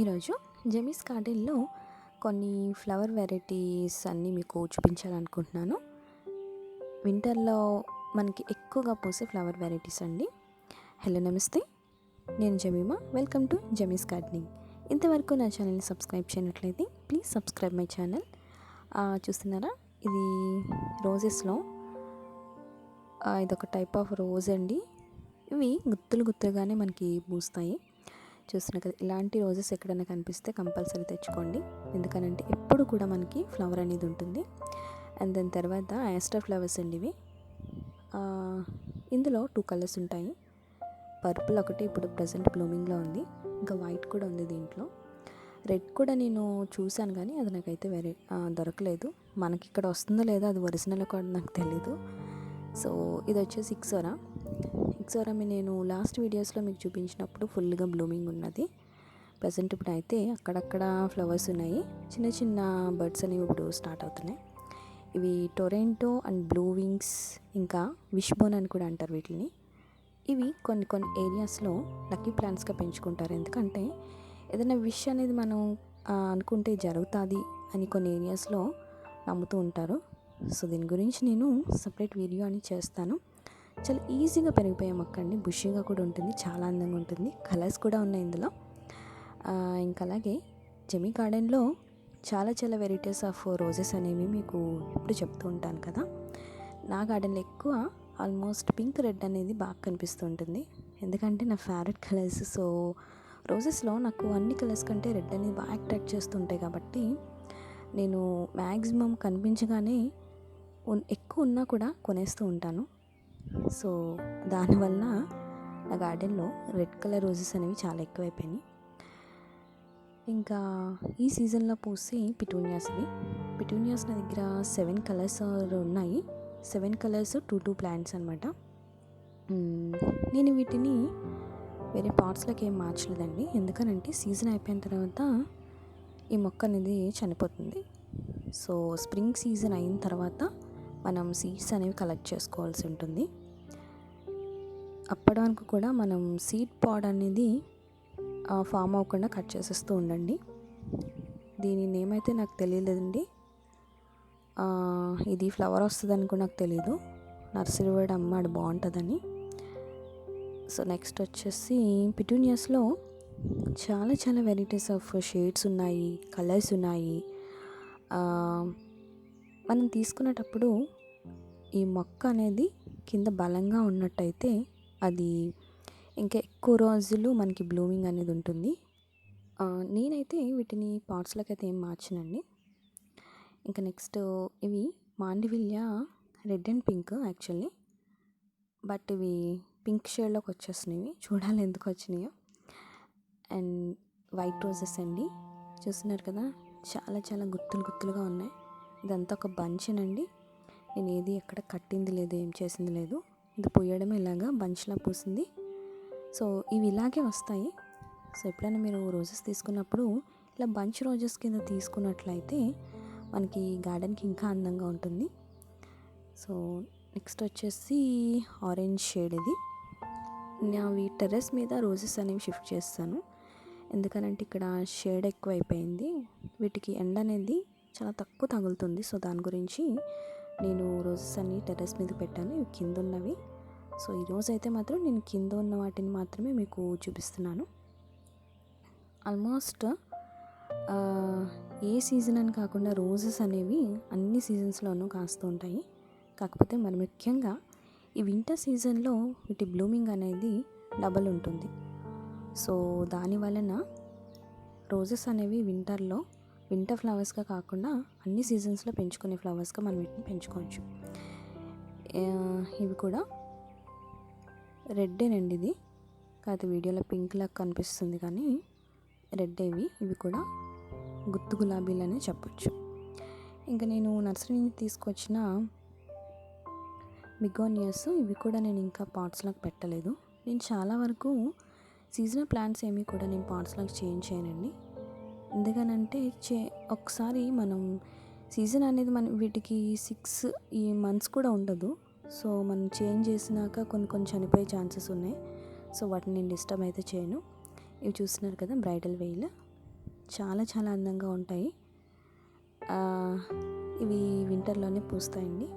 ఈరోజు జెమీస్ గార్డెన్లో కొన్ని ఫ్లవర్ వెరైటీస్ అన్నీ మీకు చూపించాలనుకుంటున్నాను. వింటర్లో మనకి ఎక్కువగా పూసే ఫ్లవర్ వెరైటీస్ అండి. హలో నమస్తే, నేను Jemima. Welcome to Jemi's gardening. ఇంతవరకు నా ఛానల్ని సబ్స్క్రైబ్ చేయనట్లయితే ప్లీజ్ సబ్స్క్రైబ్ మై ఛానల్. చూస్తున్నారా, ఇది రోజెస్లో ఇదొక టైప్ ఆఫ్ రోజ్ అండి. ఇవి గుత్తులుగానే మనకి పూస్తాయి. చూస్తున్నా కదా, ఇలాంటి రోజెస్ ఎక్కడైనా కనిపిస్తే కంపల్సరీ తెచ్చుకోండి. ఎందుకనంటే ఎప్పుడు కూడా మనకి ఫ్లవర్ అనేది ఉంటుంది. అండ్ దాని తర్వాత యాస్టర్ ఫ్లవర్స్ అండి ఇవి. ఇందులో 2 కలర్స్ ఉంటాయి. పర్పుల్ ఒకటి ఇప్పుడు ప్రజెంట్ బ్లూమింగ్లో ఉంది, ఇంకా వైట్ కూడా ఉంది దీంట్లో. రెడ్ కూడా నేను చూశాను కానీ అది నాకైతే దొరకలేదు. మనకి ఇక్కడ వస్తుందో లేదో అది ఒరిజినల్ కూడా నాకు తెలీదు. సో ఇది వచ్చేసి ఇక్సోరా నేను లాస్ట్ వీడియోస్లో మీకు చూపించినప్పుడు ఫుల్గా బ్లూమింగ్ ఉన్నది. ప్రజెంట్ ఇప్పుడు అయితే అక్కడక్కడ ఫ్లవర్స్ ఉన్నాయి. చిన్న చిన్న బర్డ్స్ అనేవి ఇప్పుడు స్టార్ట్ అవుతున్నాయి. ఇవి టొరెంటో అండ్ బ్లూ వింగ్స్, ఇంకా విష్ బోన్ అని కూడా అంటారు వీటిని. ఇవి కొన్ని ఏరియాస్లో లక్కీ ప్లాంట్స్గా పెంచుకుంటారు. ఎందుకంటే ఏదైనా విష్ అనేది మనం అనుకుంటే జరుగుతుంది అని కొన్ని ఏరియాస్లో నమ్ముతూ ఉంటారు. సో దీని గురించి నేను సపరేట్ వీడియో అని చేస్తాను. చాలా ఈజీగా పెరిగిపోయే మొక్క అండి. బుషీగా కూడా ఉంటుంది, చాలా అందంగా ఉంటుంది. కలర్స్ కూడా ఉన్నాయి ఇందులో. ఇంకా అలాగే జెమీ గార్డెన్లో చాలా వెరైటీస్ ఆఫ్ రోజెస్ అనేవి మీకు ఎప్పుడు చెప్తూ ఉంటాను కదా. నా గార్డెన్లో ఎక్కువ ఆల్మోస్ట్ పింక్, రెడ్ అనేది బాగా కనిపిస్తూ ఉంటుంది. ఎందుకంటే నా ఫేవరెట్ కలర్స్. సో రోజెస్లో నాకు అన్ని కలర్స్ కంటే రెడ్ అనేది బాగా అట్రాక్ట్ చేస్తుంటాయి. కాబట్టి నేను మ్యాక్సిమం కనిపించగానే ఎక్కువ ఉన్నా కూడా కొనేస్తూ ఉంటాను. సో దానివల్ల నా గార్డెన్లో రెడ్ కలర్ రోజెస్ అనేవి చాలా ఎక్కువైపోయినాయి. ఇంకా ఈ సీజన్లో పూసి పిటూనియాస్. పిటూనియాస్ నా దగ్గర 7 కలర్స్ ఉన్నాయి. 7 కలర్స్ 2 ప్లాంట్స్ అనమాట. నేను వీటిని వేరే పాట్స్లోకి ఏం మార్చలేదండి. ఎందుకనంటే సీజన్ అయిపోయిన తర్వాత ఈ మొక్క అనేది చనిపోతుంది. సో స్ప్రింగ్ సీజన్ అయిన తర్వాత మనం సీడ్స్ అనేవి కలెక్ట్ చేసుకోవాల్సి ఉంటుంది. అప్పటి వరకు కూడా మనం సీడ్ పాడ్ అనేది ఫామ్ అవ్వకుండా కట్ చేసేస్తూ ఉండండి. దీని నేమ్ అయితే నాకు తెలియలేదండి. ఇది ఫ్లవర్ వస్తుందని కూడా నాకు తెలీదు. నర్సరీ వాడు అమ్మాడు బాగుంటుందని. సో నెక్స్ట్ వచ్చేసి పిటూనియాస్లో చాలా వెరైటీస్ ఆఫ్ షేడ్స్ ఉన్నాయి, కలర్స్ ఉన్నాయి. మనం తీసుకునేటప్పుడు ఈ మొక్క అనేది కింద బలంగా ఉన్నట్టయితే అది ఇంకా ఎక్కువ రోజులు మనకి బ్లూమింగ్ అనేది ఉంటుంది. నేనైతే వీటిని పాట్స్లోకి అయితే ఏం మార్చనండి. ఇంకా నెక్స్ట్ ఇవి mandevilla red and pink actually, but ఇవి పింక్ షేడ్లోకి వచ్చేసినవి. చూడాలి ఎందుకు వచ్చినాయో. అండ్ వైట్ రోజెస్ అండి, చూస్తున్నారు కదా, చాలా గుత్తులుగా ఉన్నాయి. ఇదంతా ఒక బంచేనండి. నేను ఏది ఎక్కడ కట్టింది లేదు, ఏం చేసింది లేదు. ఇది పూయడమే ఇలాగా బంచ్లా పూసింది. సో ఇవి ఇలాగే వస్తాయి. సో ఎప్పుడైనా మీరు రోజెస్ తీసుకున్నప్పుడు ఇలా బంచ్ రోజెస్ కింద తీసుకున్నట్లయితే మనకి గార్డెన్కి ఇంకా అందంగా ఉంటుంది. సో నెక్స్ట్ వచ్చేసి ఆరెంజ్ షేడ్. ఇది నావి టెర్రస్ మీద రోజెస్ అనేవి షిఫ్ట్ చేస్తాను. ఎందుకనంటే ఇక్కడ షేడ్ ఎక్కువ అయిపోయింది, వీటికి ఎండ అనేది చాలా తక్కువ తగులుతుంది. సో దాని గురించి నేను రోజెస్ అన్ని టెర్రస్ మీద పెట్టాను. ఇవి కింద ఉన్నవి. సో ఈరోజు అయితే మాత్రం నేను కింద ఉన్న వాటిని మాత్రమే మీకు చూపిస్తున్నాను. ఆల్మోస్ట్ ఏ సీజన్ అని కాకుండా రోజెస్ అనేవి అన్ని సీజన్స్లోనూ కాస్తూ ఉంటాయి. కాకపోతే మరి ముఖ్యంగా ఈ వింటర్ సీజన్లో వీటి బ్లూమింగ్ అనేది డబల్ ఉంటుంది. సో దాని వలన రోజెస్ అనేవి వింటర్ ఫ్లవర్స్గా కాకుండా అన్ని సీజన్స్లో పెంచుకునే ఫ్లవర్స్గా మనం వీటిని పెంచుకోవచ్చు. ఇవి కూడా రెడ్డేనండి. ఇది కాదు, వీడియోలో పింక్ లాగా కనిపిస్తుంది కానీ రెడ్డేవి. ఇవి కూడా గుత్తు గులాబీలనే చెప్పొచ్చు. ఇంకా నేను నర్సరీ నుంచి తీసుకొచ్చిన బిగోనియాస్, ఇవి కూడా నేను ఇంకా పాట్స్లోకి పెట్టలేదు. నేను చాలా వరకు సీజనల్ ప్లాంట్స్ ఏమీ కూడా నేను పాట్స్లోకి చేంజ్ చేయనండి. ఎందుకనంటే ఒకసారి మనం సీజన్ అనేది వీటికి 6 months కూడా ఉండదు. సో మనం చేంజ్ చేసినాక కొన్ని చనిపోయే ఛాన్సెస్ ఉన్నాయి. సో వాటిని నేను డిస్టర్బ్ అయితే చేయను. ఇవి చూస్తున్నారు కదా, బ్రైడల్ వెయిల్. చాలా చాలా అందంగా ఉంటాయి. ఇవి వింటర్లోనే పూస్తాయండి.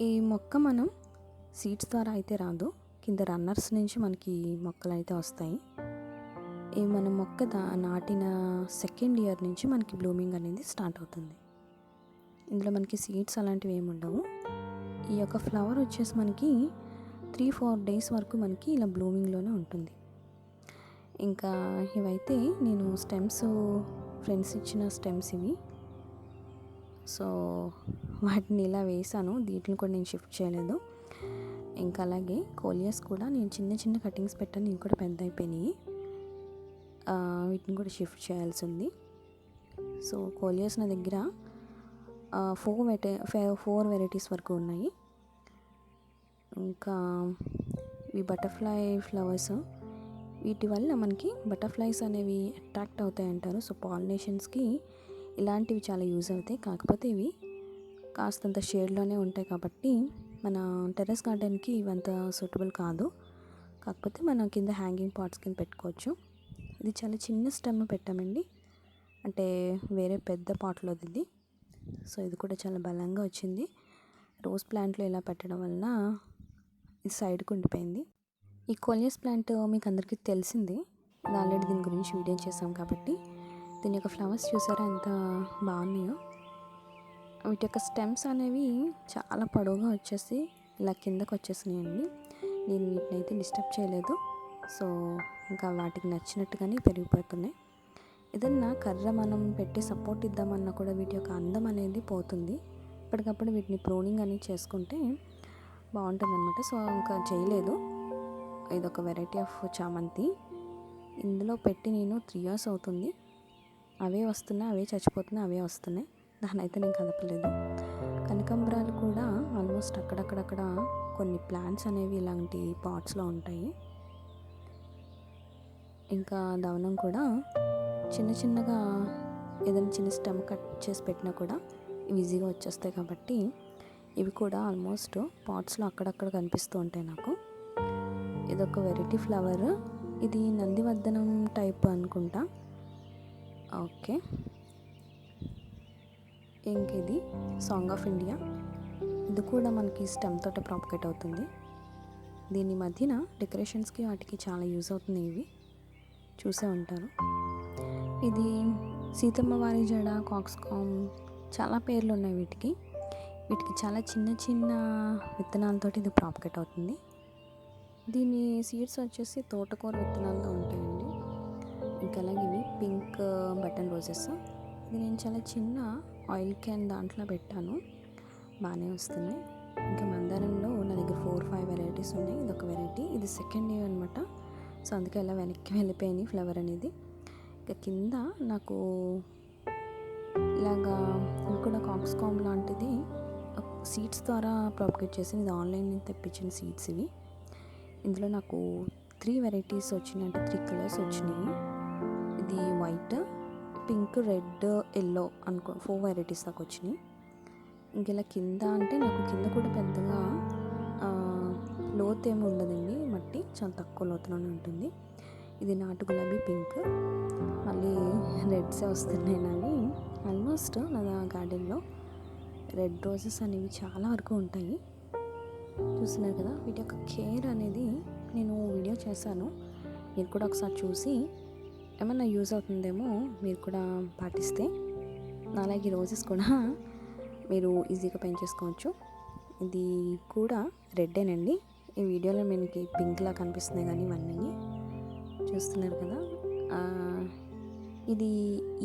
ఈ మొక్క మనం సీడ్స్ ద్వారా అయితే రాదు, కింద రన్నర్స్ నుంచి మనకి మొక్కలు అయితే వస్తాయి. ఈ మన మొక్క నాటిన సెకండ్ ఇయర్ నుంచి మనకి బ్లూమింగ్ అనేది స్టార్ట్ అవుతుంది. ఇందులో మనకి సీడ్స్ అలాంటివి ఏమి ఉండవు. ఈ యొక్క ఫ్లవర్ వచ్చేసి మనకి 3-4 డేస్ వరకు మనకి ఇలా బ్లూమింగ్లోనే ఉంటుంది. ఇంకా ఇవైతే నేను స్టెమ్స్, ఫ్రెండ్స్ ఇచ్చిన స్టెమ్స్ ఇవి. సో వాటిని ఇలా వేసాను, వీటిని కూడా నేను షిఫ్ట్ చేయలేదు. ఇంకా అలాగే కోలియస్ కూడా నేను చిన్న చిన్న కటింగ్స్ పెట్టాను, ఇవి కూడా పెద్ద అయిపోయినాయి. వీటిని కూడా షిఫ్ట్ చేయాల్సి ఉంది. సో కోలియస్ నా దగ్గర 4 వెరైటీస్ వరకు ఉన్నాయి. ఇంకా ఇవి బటర్ఫ్లై ఫ్లవర్స్, వీటి వల్ల మనకి బటర్ఫ్లైస్ అనేవి అట్రాక్ట్ అవుతాయి అంటారు. సో పాలినేషన్స్కి ఇలాంటివి చాలా యూజ్ అవుతాయి. కాకపోతే ఇవి కాస్తంత షేడ్లోనే ఉంటాయి కాబట్టి మన టెర్రస్ గార్డెన్కి ఇవంత సూటబుల్ కాదు. కాకపోతే మనం కింద హ్యాంగింగ్ పాట్స్ కింద పెట్టుకోవచ్చు. ఇది చాలా చిన్న స్టెమ్ పెట్టామండి, అంటే వేరే పెద్ద పాట్లో ఇది. సో ఇది కూడా చాలా బలంగా వచ్చింది. రోజ్ ప్లాంట్లో ఇలా పెట్టడం వలన ఇది సైడ్కి ఉండిపోయింది. ఈ కోలియస్ ప్లాంట్ మీకు అందరికీ తెలిసిందే, ఇది ఆల్రెడీ దీని గురించి వీడియో చేసాం కాబట్టి. దీని యొక్క ఫ్లవర్స్ చూసారా ఎంత బాగున్నాయో. వీటి యొక్క స్టెమ్స్ అనేవి చాలా పొడవుగా వచ్చేసి ఇలా కిందకు వచ్చేసినాయండి. నేను వీటిని అయితే డిస్టర్బ్ చేయలేదు. సో ఇంకా వాటికి నచ్చినట్టుగానే పెరిగిపోతున్నాయి. ఏదన్నా కర్ర మనం పెట్టి సపోర్ట్ ఇద్దామన్నా కూడా వీటి యొక్క అందం అనేది పోతుంది. ఇప్పటికప్పుడు వీటిని ప్రూనింగ్ అనేది చేసుకుంటే బాగుంటుంది అనమాట. సో ఇంకా చేయలేదు. ఇదొక వెరైటీ ఆఫ్ చామంతి, ఇందులో పెట్టి నేను 3 years అవుతుంది. అవే వస్తున్నాయి, అవే చచ్చిపోతున్నాయి, అవే వస్తున్నాయి. దాన్ని అయితే నేను కదపలేదు. కనకాంబరాలు కూడా ఆల్మోస్ట్ అక్కడక్కడక్కడ కొన్ని ప్లాంట్స్ అనేవి ఇలాంటి పాట్స్లో ఉంటాయి. ఇంకా దవనం కూడా చిన్న చిన్నగా ఏదైనా చిన్న స్టెమ్ కట్ చేసి పెట్టినా కూడా ఇవి ఈజీగా వచ్చేస్తాయి కాబట్టి ఇవి కూడా ఆల్మోస్ట్ పాట్స్లో అక్కడక్కడ కనిపిస్తూ ఉంటాయి నాకు. ఇదొక వెరైటీ ఫ్లవర్, ఇది నందివర్ధనం టైప్ అనుకుంటా. ఓకే, ఇంక ఇది సాంగ్ ఆఫ్ ఇండియా, ఇది కూడా మనకి స్టెమ్ తోట ప్రాపగేట్ అవుతుంది. దీని మధ్యన డెకరేషన్స్కి వాటికి చాలా యూజ్ అవుతుంది. ఇవి చూసే ఉంటారు. ఇది సీతమ్మ వారి జడ, కాక్స్కామ్, చాలా పేర్లు ఉన్నాయి వీటికి. చాలా చిన్న చిన్న విత్తనాలతోటి ఇది ప్రాపగేట్ అవుతుంది. దీని సీడ్స్ వచ్చేసి తోటకూర విత్తనాల్లో ఉంటాయండి. ఇంకా అలాగే ఇవి పింక్ బటన్ రోజెస్, ఇది నేను చాలా చిన్న ఆయిల్ క్యాన్ దాంట్లో పెట్టాను, బాగానే వస్తున్నాయి. ఇంకా మందారంలో నా దగ్గర 4-5 వెరైటీస్ ఉన్నాయి. ఇదొక వెరైటీ, ఇది సెకండ్ ఇయర్ అనమాట. సో అందుకే అలా వెనక్కి వెళ్ళిపోయింది ఫ్లవర్ అనేది. ఇంకా కింద నాకు ఇలాగా ఇది కూడా కాక్స్కామ్ లాంటిది సీడ్స్ ద్వారా ప్రాపగేట్ చేసింది. ఇది ఆన్లైన్ నుంచి తెప్పించిన సీడ్స్ ఇవి. ఇందులో నాకు 3 వెరైటీస్ వచ్చినాయి, అంటే 3 కలర్స్ వచ్చినాయి. ఇది వైట్, పింక్, రెడ్, ఎల్లో అనుకో 4 వెరైటీస్ దాకా వచ్చినాయి. ఇంక ఇలా కింద అంటే నాకు కింద కూడా పెద్దగా లోతు ఏమి ఉండదండి, మట్టి చాలా తక్కువ లోతులోనే ఉంటుంది. ఇది నాటు గులాబీ పింక్, మళ్ళీ రెడ్సే వస్తున్నాయి నావి. ఆల్మోస్ట్ నా గార్డెన్లో రెడ్ రోజెస్ అనేవి చాలా వరకు ఉంటాయి. చూస్తున్నారు కదా, వీటి యొక్క కేర్ అనేది నేను వీడియో చేశాను, మీరు కూడా ఒకసారి చూసి ఏమన్నా యూజ్ అవుతుందేమో మీరు కూడా పాటిస్తే. అలాగే రోజెస్ కూడా మీరు ఈజీగా పెంచేసుకోవచ్చు. ఇది కూడా రెడ్డేనండి, ఈ వీడియోలో మనకి పింక్లా కనిపిస్తున్నాయి కానీ ఇవన్నీ చూస్తున్నారు కదా. ఇది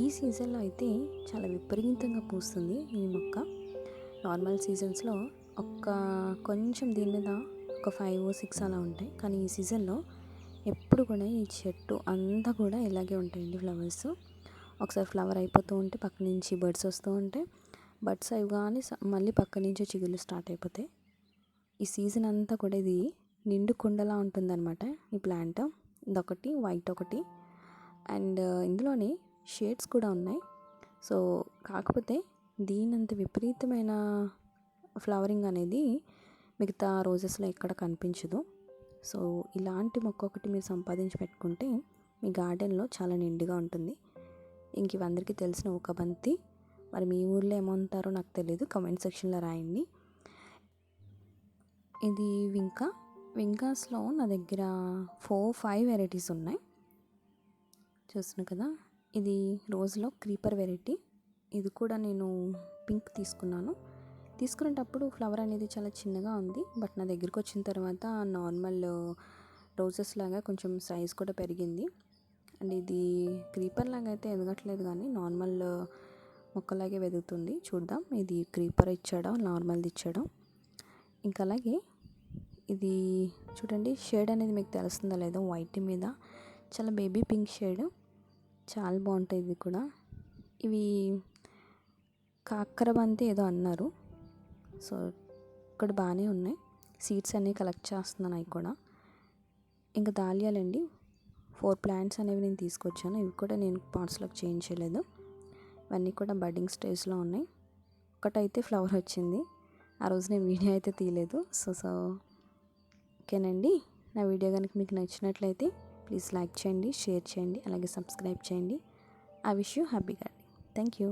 ఈ సీజన్లో అయితే చాలా విపరీతంగా పూస్తుంది ఈ మొక్క. నార్మల్ సీజన్స్లో కొంచెం దీని మీద ఒక 5-6 అలా ఉంటాయి, కానీ ఈ సీజన్లో ఎప్పుడు కూడా ఈ చెట్టు అంతా కూడా ఇలాగే ఉంటాయండి ఫ్లవర్స్. ఒకసారి ఫ్లవర్ అయిపోతూ ఉంటే పక్క నుంచి బర్డ్స్ వస్తూ ఉంటాయి, బర్డ్స్ అవి కానీ మళ్ళీ పక్క నుంచి చిగుళ్ళు స్టార్ట్ అయిపోతాయి. ఈ సీజన్ అంతా కూడా ఇది నిండు కుండలా ఉంటుందన్నమాట ఈ ప్లాంట్. ఇదొకటి వైట్ ఒకటి, అండ్ ఇందులోనే షేడ్స్ కూడా ఉన్నాయి. సో కాకపోతే దీనంత విపరీతమైన ఫ్లవరింగ్ అనేది మిగతా రోజెస్లో ఎక్కడ కనిపించదు. సో ఇలాంటి మొక్క ఒకటి మీరు సంపాదించి పెట్టుకుంటే మీ గార్డెన్లో చాలా నిండుగా ఉంటుంది. ఇంక ఇవందరికీ తెలిసిన ఒక బంతి. మరి మీ ఊర్లో ఏమంటారో నాకు తెలియదు, కమెంట్ సెక్షన్లో రాయండి. ఇది వింకాస్లో నా దగ్గర 4-5 వెరైటీస్ ఉన్నాయి. చూస్తున్నా కదా, ఇది రోజులో క్రీపర్ వెరైటీ. ఇది కూడా నేను పింక్ తీసుకునేటప్పుడు ఫ్లవర్ అనేది చాలా చిన్నగా ఉంది. బట్ నా దగ్గరికి వచ్చిన తర్వాత నార్మల్ రోజెస్ లాగా కొంచెం సైజ్ కూడా పెరిగింది. అండ్ ఇది క్రీపర్ లాగా అయితే ఎదగట్లేదు, కానీ నార్మల్ మొక్కలాగే వెదుగుతుంది. చూద్దాం ఇది క్రీపర్ ఇచ్చాడో నార్మల్ది ఇచ్చాడో. ఇంకా అలాగే ఇది చూడండి, షేడ్ అనేది మీకు తెలుస్తుందో లేదో, వైట్ మీద చాలా బేబీ పింక్ షేడ్, చాలా బాగుంటాయి. ఇది కూడా ఇవి కాకరబంతి ఏదో అన్నారు. సో ఇక్కడ బాగానే ఉన్నాయి. సీడ్స్ అన్నీ కలెక్ట్ చేస్తున్నాను అవి కూడా. ఇంకా దాలియాలండి, 4 ప్లాంట్స్ అనేవి నేను తీసుకొచ్చాను. ఇవి కూడా నేను పాట్స్లోకి చేంజ్ చేయలేదు. ఇవన్నీ కూడా బడ్డింగ్ స్టేజ్లో ఉన్నాయి. ఒకటైతే ఫ్లవర్ వచ్చింది, ఆ రోజు నేను వీడియో అయితే తీయలేదు. సో ఓకేనండి. నా వీడియో కనుక మీకు నచ్చినట్లయితే ప్లీజ్ లైక్ చేయండి, షేర్ చేయండి, అలాగే సబ్స్క్రైబ్ చేయండి. I wish you happy gardening. Thank you.